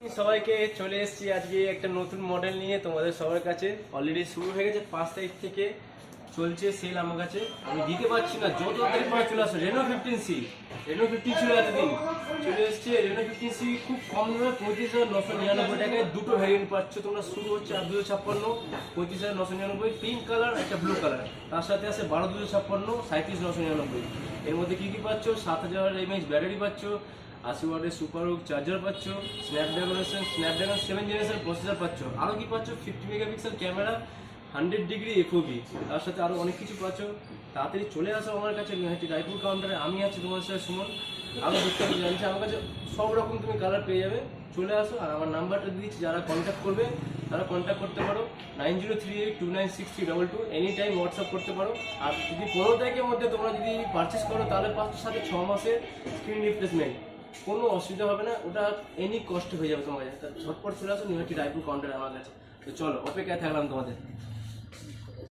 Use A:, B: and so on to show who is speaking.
A: সবাইকে চলে এসেছি আজকে একটা নতুন মডেল নিয়ে তোমাদের সবার কাছে। অলরেডি শুরু হয়ে গেছে, 5 তারিখ থেকে চলছে সেল আমার কাছে। আমি দিতে পারছি না, যত তারিখ পরে চলে আসো। রেনো 15C, রেনো 15 ছিল এতদিন, চলে এসছে রেনো 15C খুব কম দামে 35,999 টাকায়। দুটো ভ্যারিয়েন্ট পাচ্ছ তোমরা। শুরু হচ্ছে 8,256, 35,999, পিঙ্ক কালার একটা ব্লু কালার। তার সাথে আছে 12,256, 37,999। এর মধ্যে কী কী পাচ্ছ? 7000 mAh ব্যাটারি পাচ্ছ, 80 ওয়াটের সুপার হুক চার্জার পাচ্ছ, স্ন্যাপড্রাগন 7 জেনারেশন প্রসেসর পাচ্ছ। আরও কি পাচ্ছ? 50 মেগাপিক্সেল ক্যামেরা, 100 ডিগ্রি FOV, তার সাথে আরও অনেক কিছু পাচ্ছ। তাড়াতাড়ি চলে আসো আমার কাছে রায়পুর কাউন্টারে। আমি আছি তোমার সাথে সুমন। আরও দেখতে জানছি আমার কাছে সব রকম তুমি কালার পেয়ে যাবে। চলে আসো, আর আমার নাম্বারটা দিচ্ছি, যারা কন্ট্যাক্ট করবে তারা কন্ট্যাক্ট করতে পারো 9038296322। এনি টাইম হোয়াটসঅ্যাপ করতে পারো। আর যদি 15 তারিখের মধ্যে তোমরা যদি পারচেস করো তাহলে পাচ্ছ সাথে 6 মাসের স্ক্রিন রিপ্লেসমেন্ট। কোনো অসুবিধা হবে না, ওটা এনি কষ্ট হয়ে যাবে তোমার কাছে। ঝটপট চলে আসো রায়পুর কাউন্টারে আমার কাছে। তো চলো, অপেক্ষায় থাকলাম তোমাদের।